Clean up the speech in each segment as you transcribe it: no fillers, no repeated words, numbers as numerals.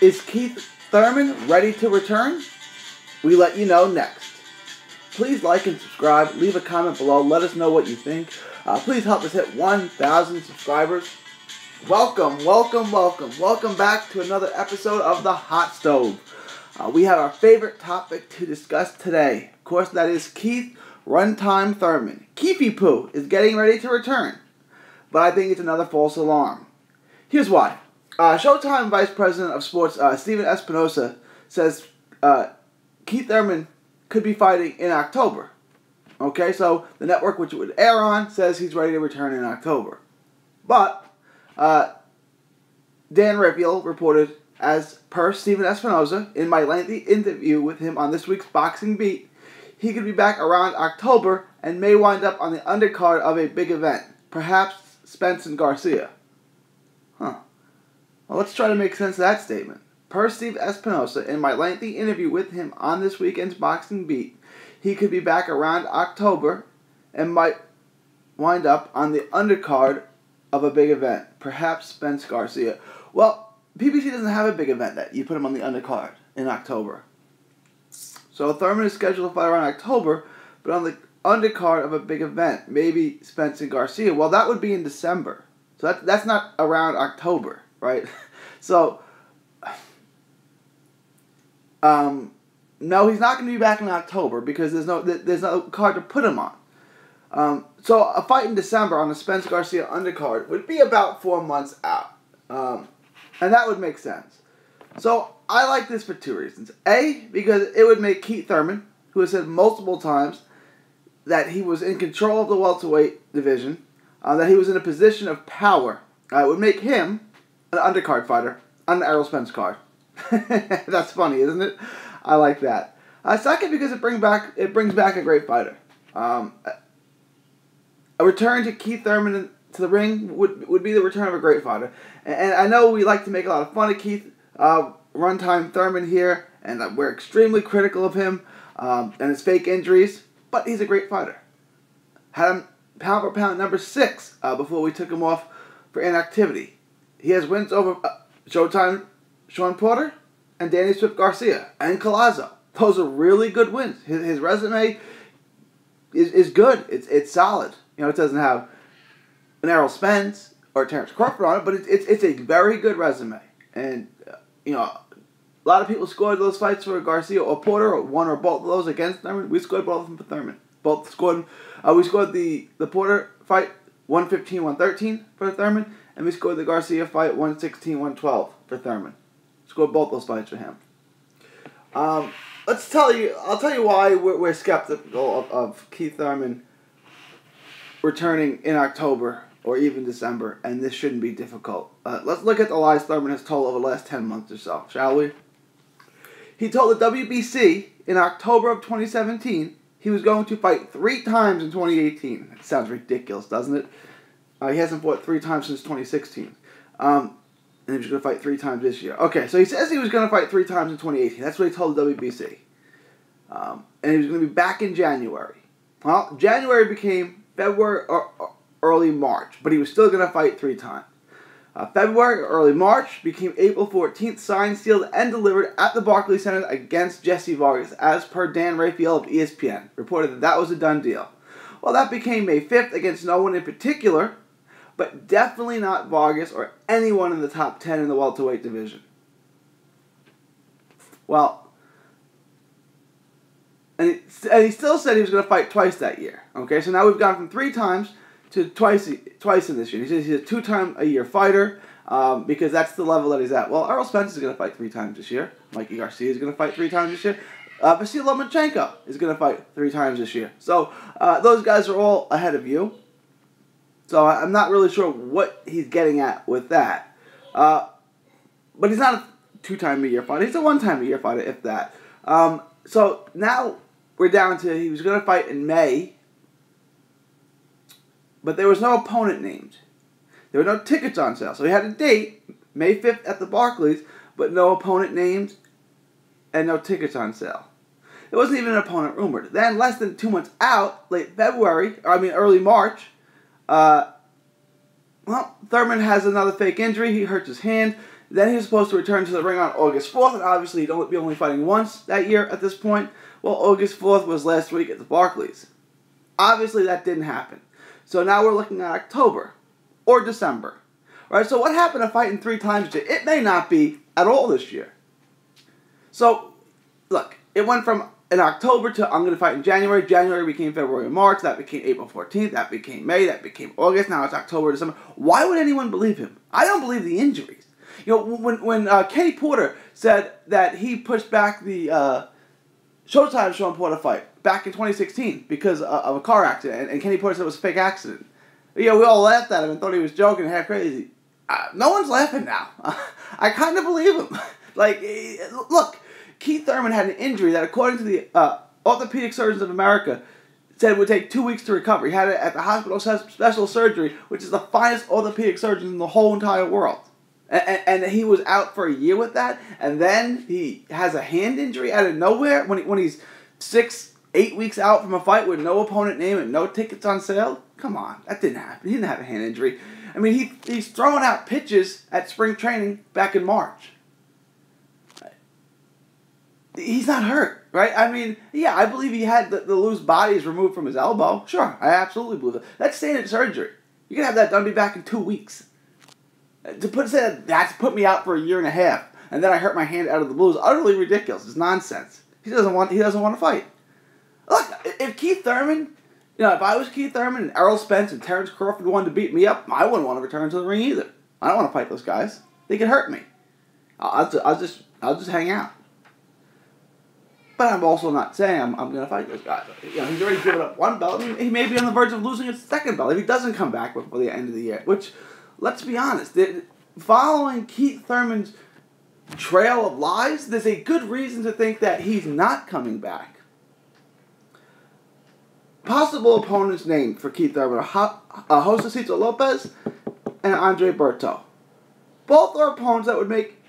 Is Keith Thurman ready to return? We let you know next. Please like and subscribe. Leave a comment below. Let us know what you think. Please help us hit 1,000 subscribers. Welcome back to another episode of The Hot Stove. We have our favorite topic to discuss today. Of course, that is Keith Runtime Thurman. Keefy Poo is getting ready to return, but I think it's another false alarm. Here's why. Showtime Vice President of Sports Steven Espinosa says Keith Thurman could be fighting in October. Okay, so the network which it would air on says he's ready to return in October. But Dan Raphael reported, as per Steven Espinosa, in my lengthy interview with him on this week's Boxing Beat, he could be back around October and may wind up on the undercard of a big event, perhaps Spence and Garcia. Well, let's try to make sense of that statement. Per Steve Espinosa, in my lengthy interview with him on this weekend's Boxing Beat, he could be back around October and might wind up on the undercard of a big event, perhaps Spence Garcia. Well, PBC doesn't have a big event that you put him on the undercard in October. So Thurman is scheduled to fight around October, but on the undercard of a big event, maybe Spence and Garcia. Well, that would be in December. So that's not around October, right? So, no, he's not going to be back in October because there's no card to put him on. So a fight in December on the Spence Garcia undercard would be about 4 months out. And that would make sense. So I like this for two reasons. A, because it would make Keith Thurman, who has said multiple times that he was in control of the welterweight division, that he was in a position of power, it would make him an undercard fighter on the Errol Spence card. That's funny, isn't it? I like that. Second, because it brings back a great fighter. A return to Keith Thurman to the ring would be the return of a great fighter. And I know we like to make a lot of fun of Keith Runtime Thurman here, and we're extremely critical of him and his fake injuries, but he's a great fighter. Had him pound for pound number 6 before we took him off for inactivity. He has wins over Showtime Sean Porter and Danny Swift Garcia and Collazo. Those are really good wins. His resume is good. It's solid. You know, it doesn't have an Errol Spence or Terrence Crawford on it, but it's a very good resume. And you know, a lot of people scored those fights for Garcia or Porter, or one or both of those against Thurman. We scored both of them for Thurman. Both scored. We scored the Porter fight 115-113 for Thurman, and we scored the Garcia fight 116-112 for Thurman. Scored both those fights for him. I'll tell you why we're skeptical of Keith Thurman returning in October or even December, and this shouldn't be difficult. Let's look at the lies Thurman has told over the last 10 months or so, shall we? He told the WBC in October of 2017 he was going to fight 3 times in 2018. It sounds ridiculous, doesn't it? He hasn't fought 3 times since 2016. And he was going to fight 3 times this year. Okay, so he says he was going to fight 3 times in 2018. That's what he told the WBC. And he was going to be back in January. Well, January became February or early March, but he was still going to fight 3 times. February or early March became April 14th, signed, sealed, and delivered at the Barclays Center against Jesse Vargas, as per Dan Raphael of ESPN, reported that was a done deal. Well, that became May 5th against no one in particular, but definitely not Vargas or anyone in the top 10 in the welterweight division. Well, and he still said he was going to fight twice that year. Okay, so now we've gone from 3 times to twice in this year. He says he's a 2-time-a-year fighter because that's the level that he's at. Well, Errol Spence is going to fight 3 times this year. Mikey Garcia is going to fight 3 times this year. Vasily Lomachenko is going to fight 3 times this year. So those guys are all ahead of you. So I'm not really sure what he's getting at with that. But he's not a 2-time-a-year fighter. He's a 1-time-a-year fighter, if that. So now we're down to he was going to fight in May, but there was no opponent named. There were no tickets on sale. So he had a date, May 5th at the Barclays, but no opponent named and no tickets on sale. There wasn't even an opponent rumored. Then, less than 2 months out, early March, Thurman has another fake injury. He hurts his hand, Then he was supposed to return to the ring on August 4th, and obviously he'd be only fighting once that year at this point. Well, August 4th was last week at the Barclays. Obviously that didn't happen. So now we're looking at October or December. Right? So what happened to fighting 3 times? It may not be at all this year. So, look, it went from in October to I'm going to fight in January. January became February and March. That became April 14th. That became May. That became August. Now it's October, December. Why would anyone believe him? I don't believe the injuries. You know, when Kenny Porter said that he pushed back the Showtime Sean Porter fight back in 2016 because of a car accident, and Kenny Porter said it was a fake accident. You know, we all laughed at him and thought he was joking, half crazy. No one's laughing now. I kind of believe him. Like, look, Keith Thurman had an injury that, according to the Orthopedic Surgeons of America, said would take 2 weeks to recover. He had it at the Hospital Special Surgery, which is the finest orthopedic surgeons in the whole entire world. And he was out for a year with that, and then he has a hand injury out of nowhere when he's 6-8 weeks out from a fight with no opponent name and no tickets on sale. Come on, that didn't happen. He didn't have a hand injury. I mean, he's throwing out pitches at spring training back in March. He's not hurt, right? I mean, yeah, I believe he had the loose bodies removed from his elbow. Sure, I absolutely believe it. That's standard surgery. You can have that done, be back in 2 weeks. To say that's put me out for a year and a half, and then I hurt my hand out of the blue is utterly ridiculous. It's nonsense. He doesn't want to fight. Look, if Keith Thurman, if I was Keith Thurman and Errol Spence and Terrence Crawford wanted to beat me up, I wouldn't want to return to the ring either. I don't want to fight those guys. They could hurt me. I'll just hang out. But I'm also not saying I'm going to fight those guys. He's already given up one belt. I mean, he may be on the verge of losing his second belt if he doesn't come back before the end of the year. Which, let's be honest, following Keith Thurman's trail of lies, there's a good reason to think that he's not coming back. Possible opponents named for Keith Thurman are Josecito Lopez and Andre Berto. Both are opponents that would make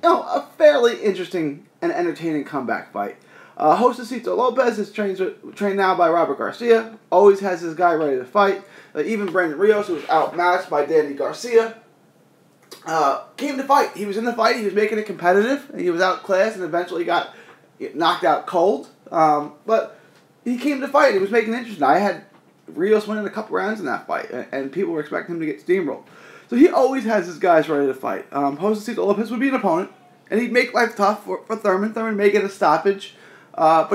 a fairly interesting and entertaining comeback fight. Josecito Lopez is trained now by Robert Garcia. Always has his guy ready to fight. Even Brandon Rios, who was outmatched by Danny Garcia, came to fight. He was in the fight. He was making it competitive. And he was outclassed and eventually got knocked out cold. But he came to fight. He was making it interesting. I had Rios winning a couple rounds in that fight, and people were expecting him to get steamrolled. So he always has his guys ready to fight. Josecito Lopez would be an opponent, and he'd make life tough for Thurman. Thurman may get a stoppage, but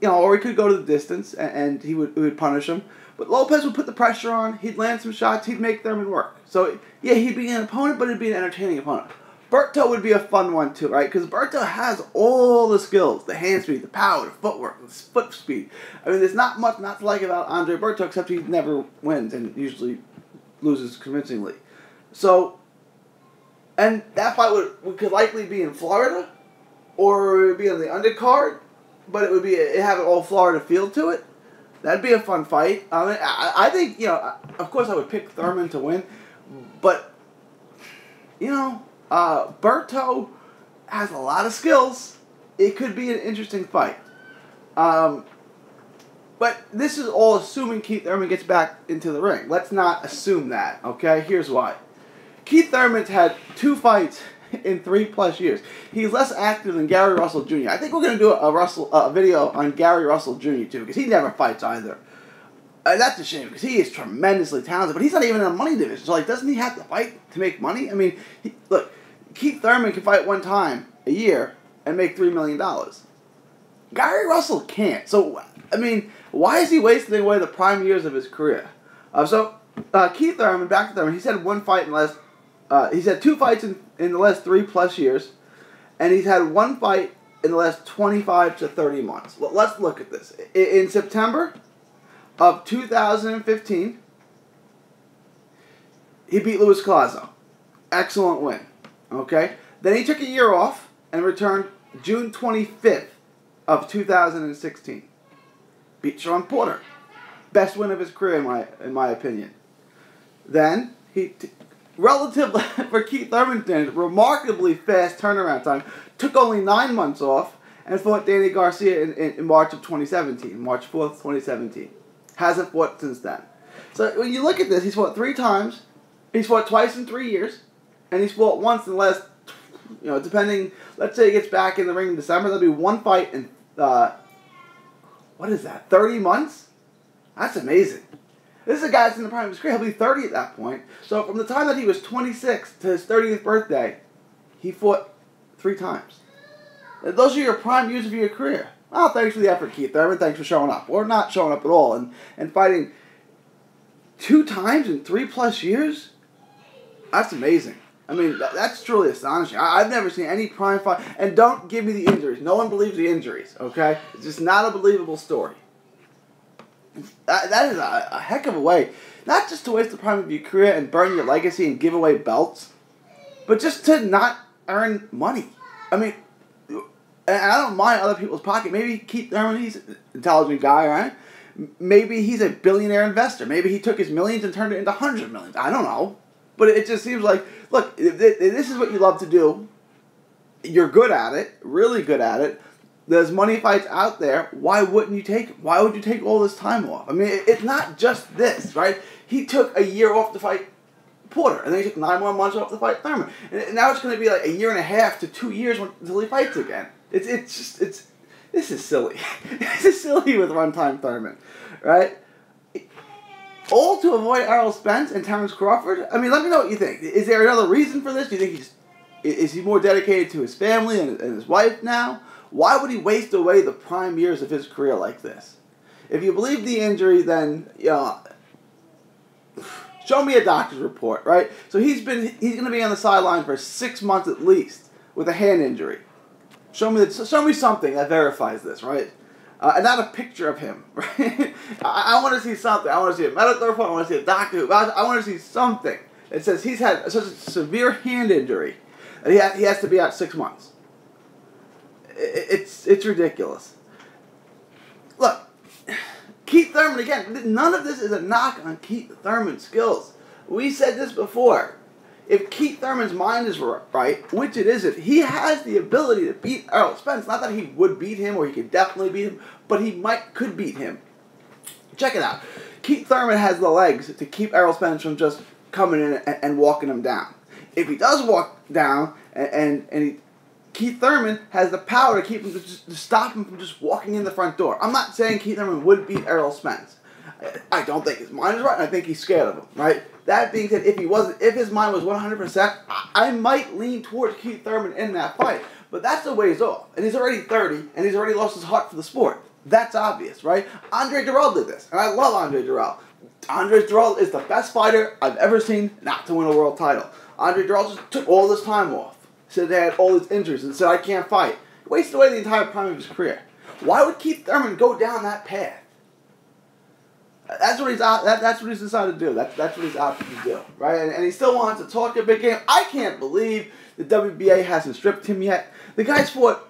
or he could go to the distance, and he would punish him. But Lopez would put the pressure on. He'd land some shots. He'd make Thurman work. So yeah, he'd be an opponent, but it'd be an entertaining opponent. Berto would be a fun one too, right? Because Berto has all the skills: the hand speed, the power, the footwork, the foot speed. I mean, there's not much not to like about Andre Berto, except he never wins and usually loses convincingly. So, and that fight could likely be in Florida, or it would be on the undercard, but it would have an all Florida feel to it. That'd be a fun fight. I mean, I think of course I would pick Thurman to win, but Berto has a lot of skills. It could be an interesting fight. But this is all assuming Keith Thurman gets back into the ring. Let's not assume that, okay? Here's why. Keith Thurman's had 2 fights in 3+ years. He's less active than Gary Russell Jr. I think we're going to do a video on Gary Russell Jr. too, because he never fights either. That's a shame, because he is tremendously talented, but he's not even in a money division. So, doesn't he have to fight to make money? I mean, look, Keith Thurman can fight 1 time a year and make $3 million. Gary Russell can't. So, I mean, why is he wasting away the prime years of his career? Keith Thurman, back to Thurman, he's had 1 fight in the last... he's had 2 fights in the last 3+ years, and he's had 1 fight in the last 25 to 30 months. Let's look at this. In September of 2015, he beat Luis Collazo. Excellent win. Okay? Then he took a year off and returned June 25th of 2016. Beat Sean Porter. Best win of his career, in my opinion. Then, relatively, for Keith Thurman standards, remarkably fast turnaround time. Took only 9 months off and fought Danny Garcia in March of 2017. March 4th, 2017. Hasn't fought since then. So when you look at this, he's fought 3 times. He's fought twice in 3 years. And he's fought once in the last You know, depending, let's say he gets back in the ring in December, there'll be one fight in, what is that, 30 months? That's amazing. This is a guy that's in the prime of his career. He'll be 30 at that point. So from the time that he was 26 to his 30th birthday, he fought 3 times. Those are your prime years of your career. Well, thanks for the effort, Keith Thurman. Thanks for showing up. Or not showing up at all. And fighting 2 times in 3+ years? That's amazing. I mean, that's truly astonishing. I've never seen any prime fight. And don't give me the injuries. No one believes the injuries, okay? It's just not a believable story. That is a heck of a way. Not just to waste the prime of your career and burn your legacy and give away belts, but just to not earn money. I mean, and I don't mind other people's pocket. Maybe Keith Thurman, he's an intelligent guy, right? Maybe he's a billionaire investor. Maybe he took his millions and turned it into hundreds of millions. I don't know. But it just seems like, look, if this is what you love to do. You're good at it, really good at it. There's money fights out there. Why wouldn't you take it? Why would you take all this time off? I mean, it's not just this, right? He took a year off to fight Porter, and then he took 9 more months off to fight Thurman. And now it's going to be like a year and a half to 2 years until he fights again. This is silly. This is silly with Runtime Thurman, right? All to avoid Errol Spence and Terrence Crawford? I mean, let me know what you think. Is there another reason for this? Do you think is he more dedicated to his family and his wife now? Why would he waste away the prime years of his career like this? If you believe the injury, then, you know, show me a doctor's report, right? So he's going to be on the sideline for 6 months at least with a hand injury. Show me something that verifies this, right? And not a picture of him, right? I want to see something. I want to see a medical report. I want to see a doctor. I want to see something that says he's had such a severe hand injury that he has to be out 6 months. It's ridiculous. Look, Keith Thurman, again, none of this is a knock on Keith Thurman's skills. We said this before. If Keith Thurman's mind is right, which it isn't, he has the ability to beat Errol Spence. Not that he would beat him or he could definitely beat him, but he could beat him. Check it out. Keith Thurman has the legs to keep Errol Spence from just coming in and walking him down. If he does walk down Keith Thurman has the power to keep him to stop him from just walking in the front door. I'm not saying Keith Thurman would beat Errol Spence. I don't think his mind is right, and I think he's scared of him, right? That being said, if his mind was 100%, I might lean towards Keith Thurman in that fight. But that's a ways off. And he's already 30, and he's already lost his heart for the sport. That's obvious, right? Andre Dirrell did this, and I love Andre Dirrell. Andre Dirrell is the best fighter I've ever seen not to win a world title. Andre Dirrell just took all this time off. Said they had all these injuries and said, I can't fight. He wasted away the entire prime of his career. Why would Keith Thurman go down that path? That's what he's decided to do. That's what he's opted to do, right? And he still wants to talk a big game. I can't believe the WBA hasn't stripped him yet. The guy's fought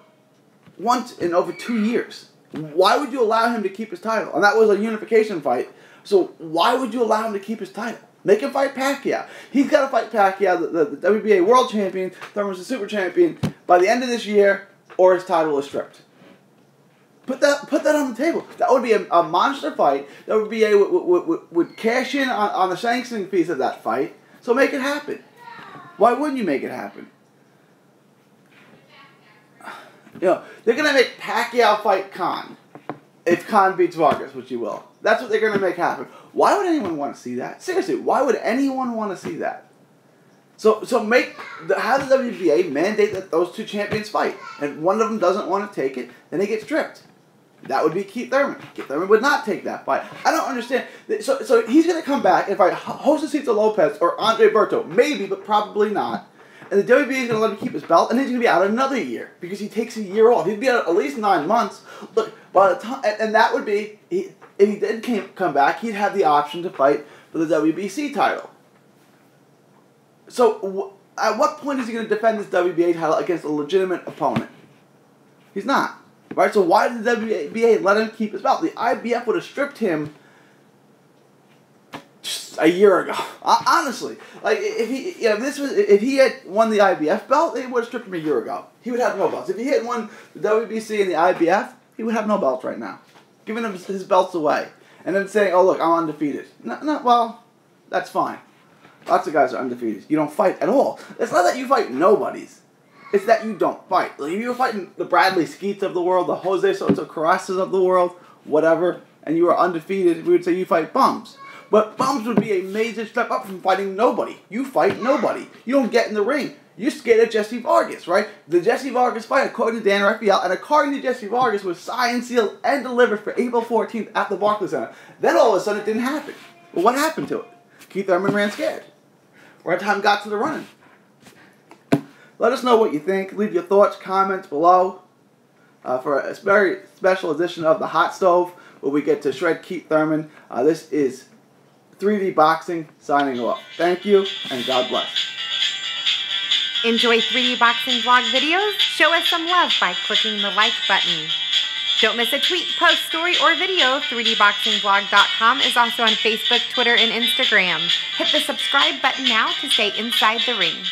once in over 2 years. Why would you allow him to keep his title? And that was a unification fight. So why would you allow him to keep his title? Make him fight Pacquiao. He's got to fight Pacquiao, the WBA world champion. Thurman's the super champion by the end of this year, or his title is stripped. Put that on the table. That would be a monster fight. WBA would cash in on the sanctioning fees of that fight. So make it happen. Why wouldn't you make it happen? You know, they're going to make Pacquiao fight Khan. If Khan beats Vargas, which he will. That's what they're going to make happen. Why would anyone want to see that? Seriously, why would anyone want to see that? So have the WBA mandate that those 2 champions fight. And one of them doesn't want to take it, then they get stripped. That would be Keith Thurman. Keith Thurman would not take that fight. I don't understand. So he's going to come back and fight Josecito Lopez or Andre Berto. Maybe, but probably not. And the WBA is going to let him keep his belt, and then he's going to be out another year because he takes a year off. He'd be out at least 9 months. Look, by the time, and that would be, if he did come back, he'd have the option to fight for the WBC title. So at what point is he going to defend this WBA title against a legitimate opponent? He's not. Right? So why did the WBA let him keep his belt? The IBF would have stripped him just a year ago. Honestly, like if he had won the IBF belt, they would have stripped him a year ago. He would have no belts. If he had won the WBC and the IBF, he would have no belts right now. Giving him his belts away and then saying, "Oh look, I'm undefeated." No, well, that's fine. Lots of guys are undefeated. You don't fight at all. It's not that you fight nobodies. It's that you don't fight. Like, if you were fighting the Bradley Skeets of the world, the Jose Soto Carrasas of the world, whatever, and you were undefeated, we would say you fight bums. But bums would be a major step up from fighting nobody. You fight nobody. You don't get in the ring. You're scared of Jesse Vargas, right? The Jesse Vargas fight, according to Dan Raphael, and according to Jesse Vargas, was signed, sealed, and delivered for April 14th at the Barclays Center. Then all of a sudden it didn't happen. Well, what happened to it? Keith Thurman ran scared. Time got to the running. Let us know what you think. Leave your thoughts, comments below for a very special edition of The Hot Stove, where we get to shred Keith Thurman. This is 3D Boxing signing off. Thank you, and God bless. Enjoy 3D Boxing vlog videos? Show us some love by clicking the like button. Don't miss a tweet, post, story, or video. 3dboxingvlog.com is also on Facebook, Twitter, and Instagram. Hit the subscribe button now to stay inside the ring.